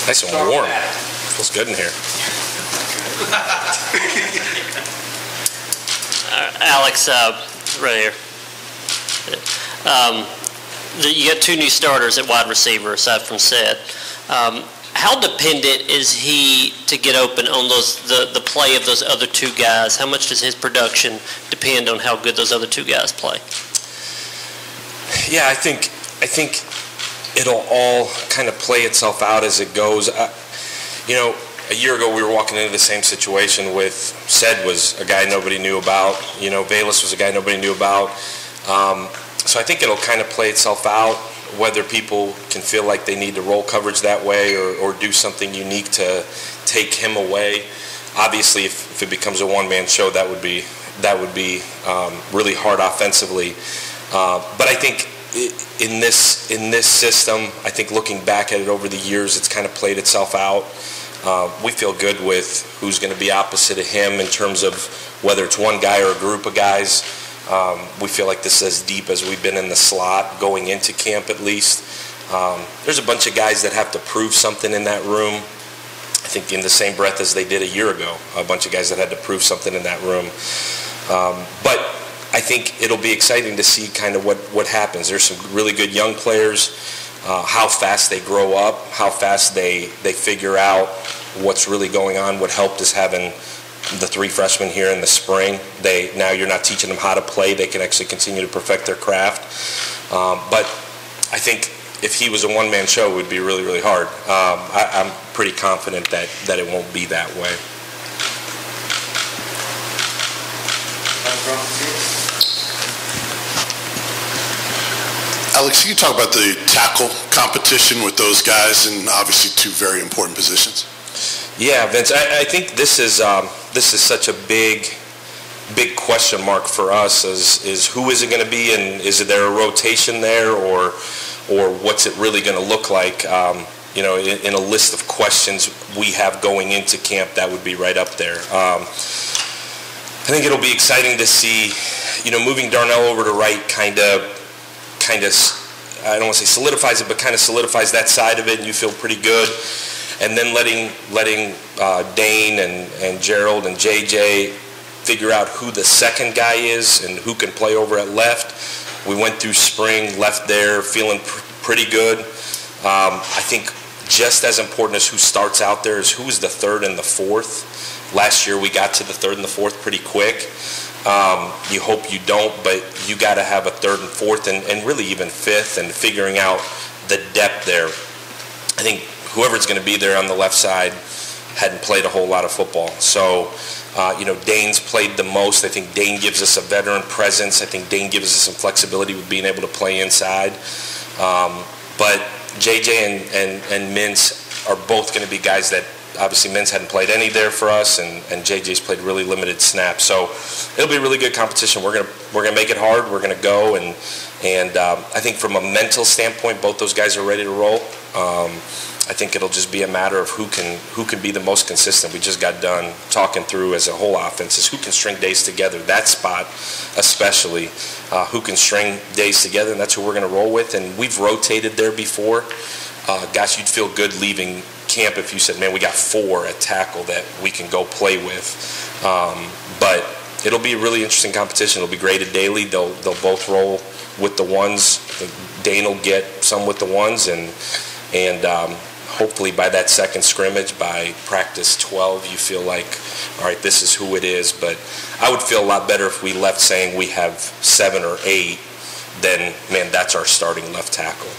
Nice and warm. Feels good in here. Alex, right here. You got two new starters at wide receiver aside from Seth. How dependent is he to get open on the play of those other two guys? How much does his production depend on how good those other two guys play? Yeah, I think it'll all kind of play itself out as it goes. A year ago we were walking into the same situation with Sed was a guy nobody knew about. Vols was a guy nobody knew about. So I think it'll kind of play itself out, whether people can feel like they need to roll coverage that way or do something unique to take him away. Obviously, if it becomes a one-man show, that would be really hard offensively. But I think in this system, I think looking back at it over the years, it's kind of played itself out. We feel good with who's going to be opposite of him in terms of whether it's one guy or a group of guys. We feel like this is as deep as we've been in the slot going into camp at least. There's a bunch of guys that have to prove something in that room. I think in the same breath as they did a year ago, a bunch of guys that had to prove something in that room. But I think it'll be exciting to see kind of what happens. There's some really good young players, how fast they grow up, how fast they figure out what's really going on. What helped is having the three freshmen here in the spring. Now you're not teaching them how to play. They can actually continue to perfect their craft. But I think if he was a one-man show, it would be really, really hard. I'm pretty confident that it won't be that way. Alex, you talk about the tackle competition with those guys and obviously two very important positions. Yeah, Vince, I think this is such a big question mark for us is who is it going to be, and is there a rotation there, or what's it really going to look like? In a list of questions we have going into camp, that would be right up there. I think it'll be exciting to see, moving Darnell over to right kind of, I don't want to say solidifies it, but kind of solidifies that side of it, and you feel pretty good. And then letting Dane and Gerald and JJ figure out who the second guy is and who can play over at left. We went through spring, left there, feeling pretty good. I think just as important as who starts out there is who's the third and the fourth. Last year we got to the third and the fourth pretty quick. You hope you don't, but you got to have a third and fourth and really even fifth, and figuring out the depth there. I think whoever's going to be there on the left side hadn't played a whole lot of football. So, Dane's played the most. I think Dane gives us a veteran presence. I think Dane gives us some flexibility with being able to play inside. But JJ and Mintz are both going to be guys that obviously Mintz hadn't played any there for us, and JJ's played really limited snaps. So it'll be a really good competition. We're gonna make it hard. We're gonna go, and I think from a mental standpoint, both those guys are ready to roll. I think it'll just be a matter of who can be the most consistent. We just got done talking through as a whole offense is who can string days together. That spot especially, who can string days together, and that's who we're going to roll with. And we've rotated there before. Gosh, you'd feel good leaving camp if you said, man, we got 4 at tackle that we can go play with. But it'll be a really interesting competition. It'll be graded daily. They'll both roll with the ones. I think Dane will get some with the ones, and hopefully by that second scrimmage, by practice 12, you feel like, all right, this is who it is. But I would feel a lot better if we left saying we have 7 or 8 than, man, that's our starting left tackle.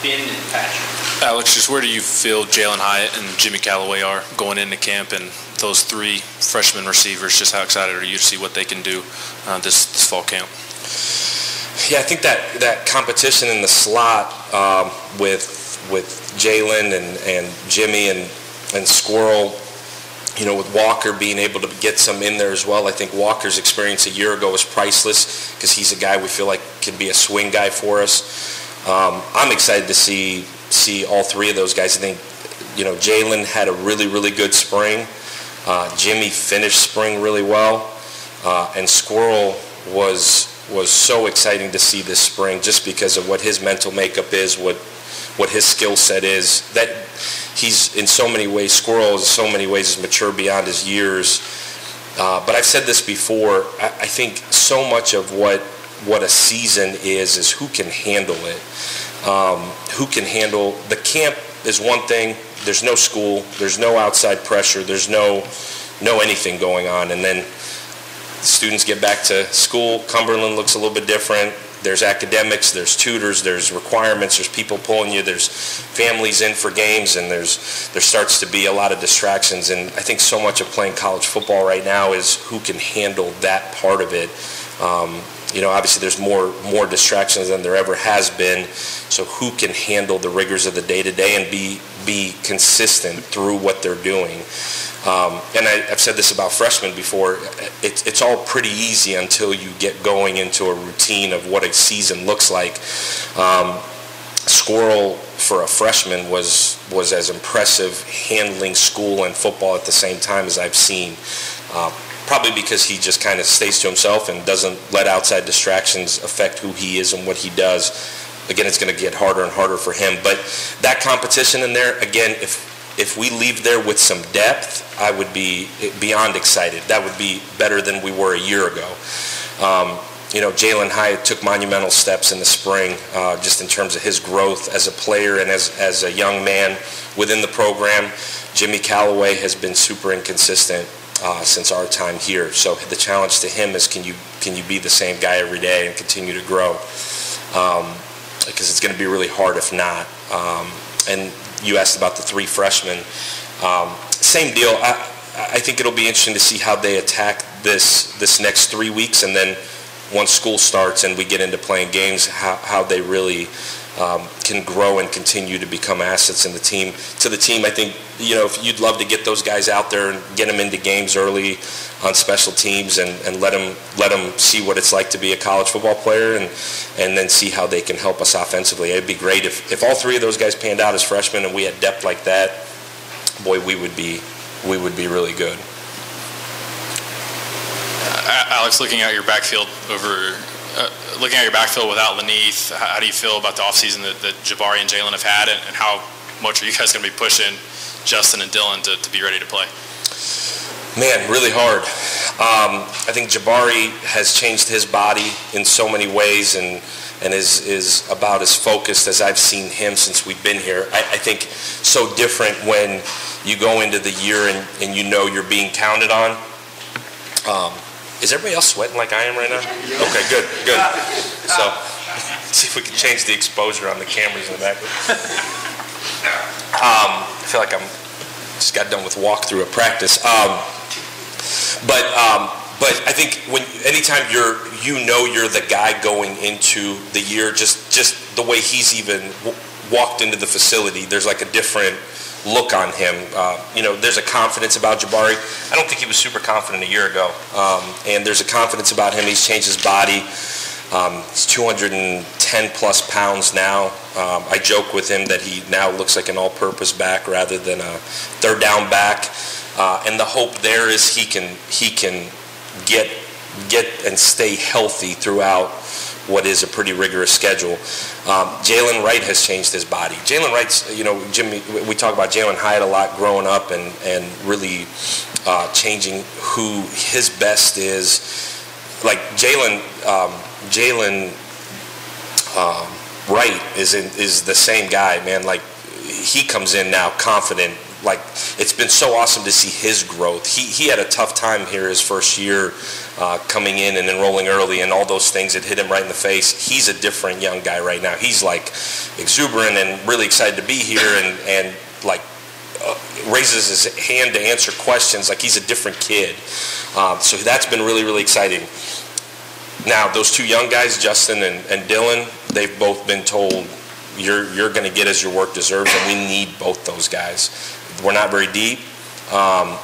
Ben and Patrick. Alex, just where do you feel Jalen Hyatt and Jimmy Callaway are going into camp, and those 3 freshman receivers, just how excited are you to see what they can do this fall camp? Yeah, I think that competition in the slot with Jalen and Jimmy and Squirrel, with Walker being able to get some in there as well. I think Walker's experience a year ago was priceless because he's a guy we feel like can be a swing guy for us. I'm excited to see all 3 of those guys. I think, Jalen had a really, really good spring. Jimmy finished spring really well. And Squirrel was was so exciting to see this spring, just because of what his mental makeup is, what his skill set is. That he's in so many ways, Squirrel in so many ways is mature beyond his years. But I've said this before, I think so much of what a season is who can handle it. Who can handle, the camp is one thing, there's no school, there's no outside pressure, there's no anything going on, and then students get back to school. Cumberland looks a little bit different. There's academics, there's tutors, there's requirements, there's people pulling you, there's families in for games, and there starts to be a lot of distractions. And I think so much of playing college football right now is who can handle that part of it. Obviously there's more distractions than there ever has been, so who can handle the rigors of the day-to-day and be consistent through what they're doing. And I've said this about freshmen before, it's all pretty easy until you get going into a routine of what a season looks like. Squirrel, for a freshman, was as impressive handling school and football at the same time as I've seen. Probably because he just kind of stays to himself and doesn't let outside distractions affect who he is and what he does. Again, it's going to get harder and harder for him. But that competition in there, again, if we leave there with some depth, I would be beyond excited. That would be better than we were a year ago. Jalen Hyatt took monumental steps in the spring, just in terms of his growth as a player and as a young man within the program. Jimmy Callaway has been super inconsistent since our time here. So the challenge to him is, can you be the same guy every day and continue to grow? Because it's going to be really hard if not. And you asked about the three freshmen. Same deal. I think it'll be interesting to see how they attack this next 3 weeks, and then once school starts and we get into playing games, how they really can grow and continue to become assets in the team. To the team, I think, if you'd love to get those guys out there and get them into games early on special teams and let them see what it's like to be a college football player, and then see how they can help us offensively. It'd be great if all three of those guys panned out as freshmen and we had depth like that. Boy, we would be really good. Alex, looking at your backfield without Laneith, how do you feel about the offseason that Jabari and Jalen have had, and how much are you guys going to be pushing Justin and Dylan to be ready to play? Man, really hard. I think Jabari has changed his body in so many ways and is about as focused as I've seen him since we've been here. I think so different when you go into the year and you're being counted on. Is everybody else sweating like I am right now? Okay, good. So, let's see if we can change the exposure on the cameras in the back. I feel like just got done with walkthrough at practice. But I think anytime you're the guy going into the year, just the way he's even walked into the facility, there's like a different look on him. There's a confidence about Jabari. I don't think he was super confident a year ago. And there's a confidence about him. He's changed his body. He's 210 plus pounds now. I joke with him that he now looks like an all-purpose back rather than a third down back. And the hope there is he can get and stay healthy throughout what is a pretty rigorous schedule. Jalen Wright has changed his body. Jalen Wright's, Jimmy, we talk about Jalen Hyatt a lot growing up and really changing who his best is. Like Jalen Wright is the same guy, man. Like he comes in now confident. Like it's been so awesome to see his growth. He had a tough time here his first year coming in and enrolling early, and all those things that hit him right in the face. He's a different young guy right now. He's like exuberant and really excited to be here and like raises his hand to answer questions like he's a different kid. So that's been really, really exciting. Now, those two young guys, Justin and Dylan, they've both been told, you're going to get as your work deserves, and we need both those guys. We're not very deep.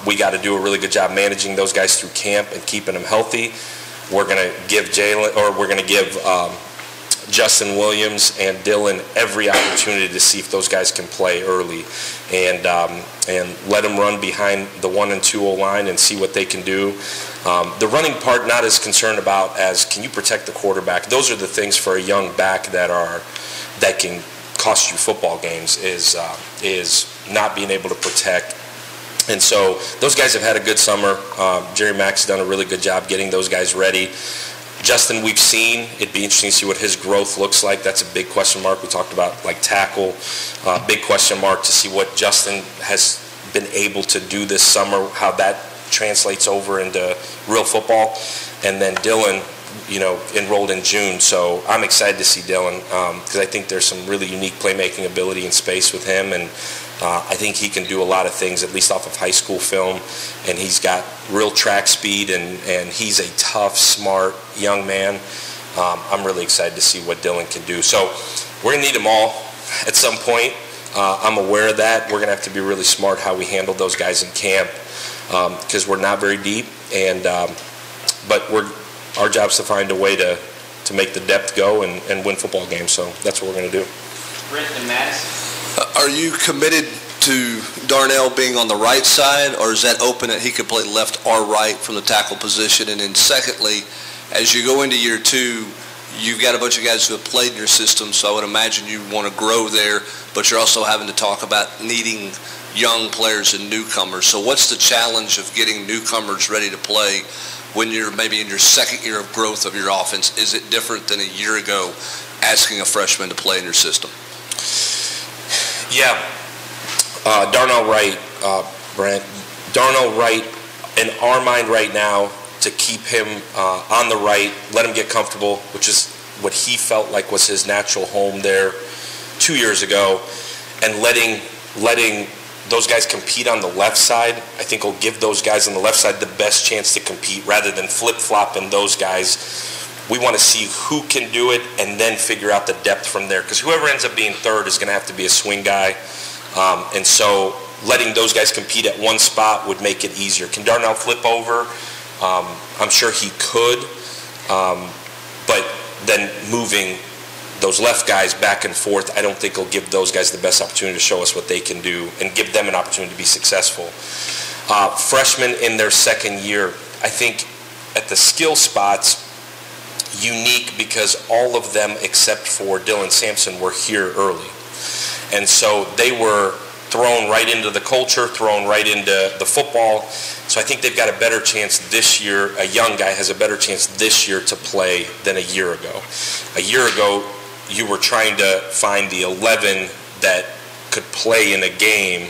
We got to do a really good job managing those guys through camp and keeping them healthy. We're going to give Justin Williams and Dylan every opportunity to see if those guys can play early, and let them run behind the 1 and 2 O line and see what they can do. The running part, not as concerned about as can you protect the quarterback. Those are the things for a young back that can cost you football games is not being able to protect. And so those guys have had a good summer. Jerry Mack's done a really good job getting those guys ready. Justin, we've seen. It'd be interesting to see what his growth looks like. That's a big question mark. We talked about like tackle. Big question mark to see what Justin has been able to do this summer, how that translates over into real football. And then Dylan, enrolled in June. So I'm excited to see Dylan because I think there's some really unique playmaking ability in space with him. And I think he can do a lot of things, at least off of high school film. And he's got real track speed, and he's a tough, smart young man. I'm really excited to see what Dylan can do. So we're going to need them all at some point. I'm aware of that. We're going to have to be really smart how we handle those guys in camp because we're not very deep. But our job's to find a way to make the depth go and win football games. So that's what we're going to do. Brent and Madison. Are you committed to Darnell being on the right side, or is that open that he could play left or right from the tackle position? And then secondly, as you go into year two, you've got a bunch of guys who have played in your system, so I would imagine you want to grow there, but you're also having to talk about needing young players and newcomers. So what's the challenge of getting newcomers ready to play when you're maybe in your second year of growth of your offense? Is it different than a year ago asking a freshman to play in your system? Yeah. Darnell Wright, Brent. Darnell Wright, in our mind right now, to keep him on the right, let him get comfortable, which is what he felt like was his natural home there 2 years ago, and letting those guys compete on the left side, I think will give those guys on the left side the best chance to compete rather than flip-flopping those guys. We want to see who can do it and then figure out the depth from there, because whoever ends up being third is going to have to be a swing guy. And so letting those guys compete at one spot would make it easier. Can Darnell flip over? I'm sure he could, but then moving those left guys back and forth, I don't think will give those guys the best opportunity to show us what they can do and give them an opportunity to be successful. Freshmen in their second year, I think at the skill spots, unique because all of them except for Dylan Sampson were here early. And so they were thrown right into the culture, thrown right into the football. So I think they've got a better chance this year. A young guy has a better chance this year to play than a year ago. A year ago, you were trying to find the 11 that could play in a game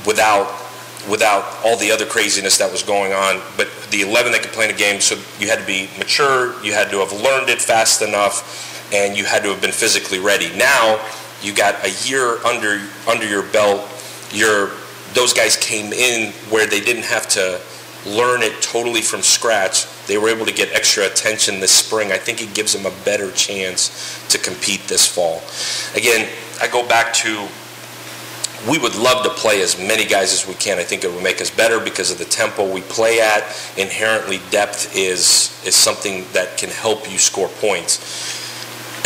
without all the other craziness that was going on. But the 11 that could play in a game, so you had to be mature, you had to have learned it fast enough, and you had to have been physically ready. Now, you got a year under your belt. Those guys came in where they didn't have to learn it totally from scratch. They were able to get extra attention this spring. I think it gives them a better chance to compete this fall. Again, I go back to we would love to play as many guys as we can. I think it would make us better because of the tempo we play at. Inherently, depth is something that can help you score points.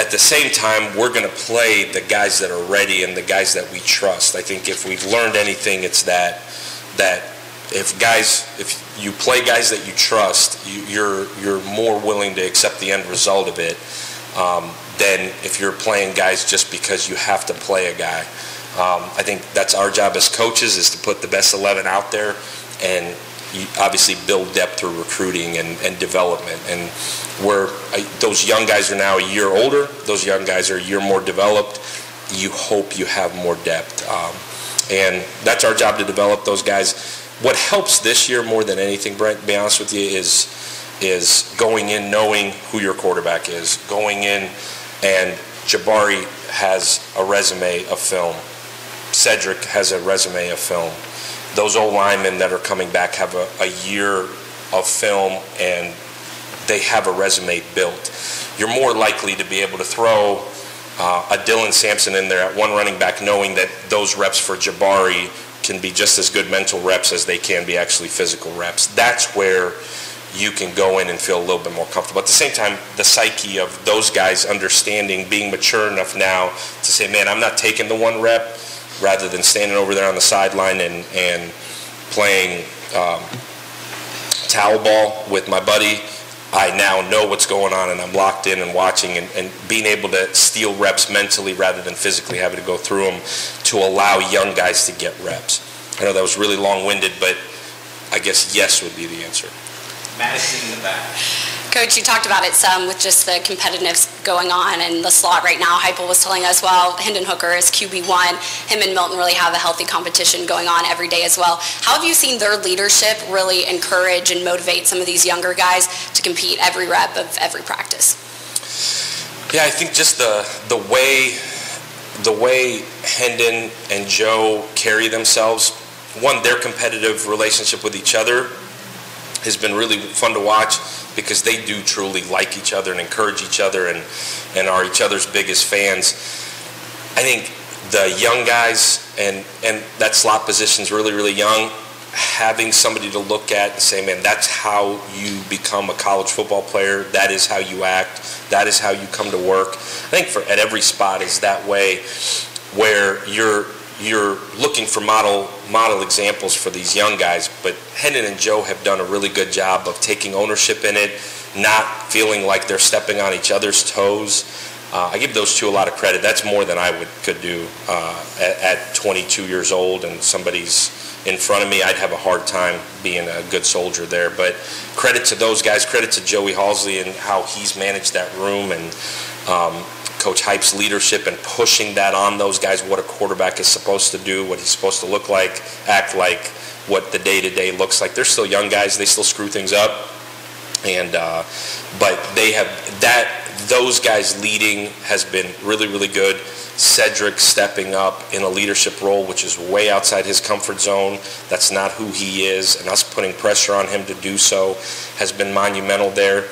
At the same time, we're going to play the guys that are ready and the guys that we trust. I think if we've learned anything, it's that if you play guys that you trust, you're more willing to accept the end result of it than if you're playing guys just because you have to play a guy. I think that's our job as coaches, is to put the best 11 out there and you obviously build depth through recruiting and development. And those young guys are now a year older. Those young guys are a year more developed. You hope you have more depth. And that's our job, to develop those guys. What helps this year more than anything, Brent, to be honest with you, is going in knowing who your quarterback is. Going in, and Jabari has a resume of film. Cedric has a resume of film. Those old linemen that are coming back have a year of film, and they have a resume built. You're more likely to be able to throw a Dylan Sampson in there at one running back, knowing that those reps for Jabari can be just as good mental reps as they can be actually physical reps. That's where you can go in and feel a little bit more comfortable. At the same time, the psyche of those guys understanding, being mature enough now to say, man, I'm not taking the one rep, rather than standing over there on the sideline and playing towel ball with my buddy, I now know what's going on, and I'm locked in and watching, and being able to steal reps mentally rather than physically having to go through them to allow young guys to get reps. I know that was really long-winded, but I guess yes would be the answer. Madison in the back. Coach, you talked about it some with just the competitiveness going on in the slot right now. Heupel was telling us, well, Hendon Hooker is QB1. Him and Milton really have a healthy competition going on every day as well. How have you seen their leadership really encourage and motivate some of these younger guys to compete every rep of every practice? Yeah, I think just the way Hendon and Joe carry themselves, one, their competitive relationship with each other has been really fun to watch, because they do truly like each other and encourage each other and are each other's biggest fans. I think the young guys, and that slot position's really, really young, having somebody to look at and say, man, that's how you become a college football player, that is how you act, that is how you come to work. I think at every spot is that way, where you're looking for model examples for these young guys, but Hendon and Joe have done a really good job of taking ownership in it, not feeling like they're stepping on each other's toes. I give those two a lot of credit. That's more than I could do at 22 years old, and somebody's in front of me. I'd have a hard time being a good soldier there. But credit to those guys, credit to Joey Halsley and how he's managed that room, and Coach Hype's leadership and pushing that on those guys, what a quarterback is supposed to do, what he's supposed to look like, act like, what the day-to-day looks like. They're still young guys. They still screw things up. And but they have those guys leading has been really, really good. Cedric stepping up in a leadership role, which is way outside his comfort zone. That's not who he is, and us putting pressure on him to do so has been monumental there.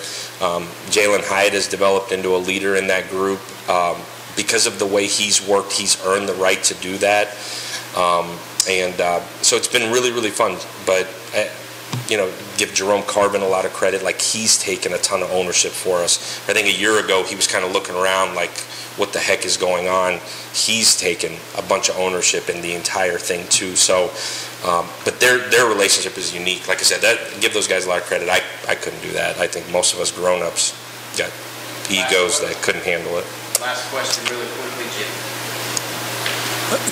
Jalen Hyatt has developed into a leader in that group. Because of the way he's worked, he's earned the right to do that. So it's been really, really fun. But, give Jerome Carbon a lot of credit. Like, he's taken a ton of ownership for us. I think a year ago he was kind of looking around like, what the heck is going on? He's taken a bunch of ownership in the entire thing too. So, but their relationship is unique. Like I said, give those guys a lot of credit. I couldn't do that. I think most of us grown-ups got egos that couldn't handle it. Last question really quickly, Jim.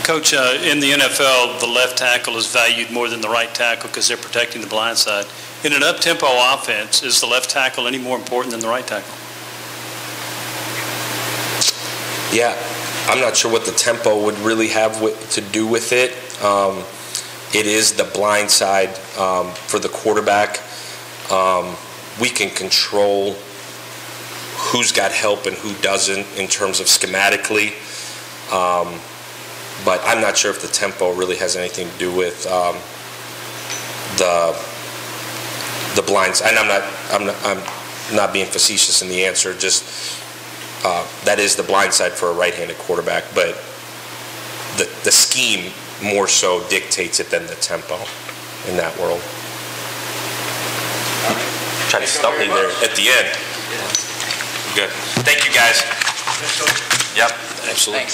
Coach, in the NFL, the left tackle is valued more than the right tackle because they're protecting the blind side. In an up-tempo offense, is the left tackle any more important than the right tackle? Yeah, I'm not sure what the tempo would really have to do with it. It is the blind side for the quarterback. We can control who's got help and who doesn't in terms of schematically. But I'm not sure if the tempo really has anything to do with the blind side. And I'm not being facetious in the answer. Just that is the blind side for a right-handed quarterback, but the scheme more so dictates it than the tempo in that world. Trying to stump me there at the end. Good. Thank you, guys. Yep, absolutely.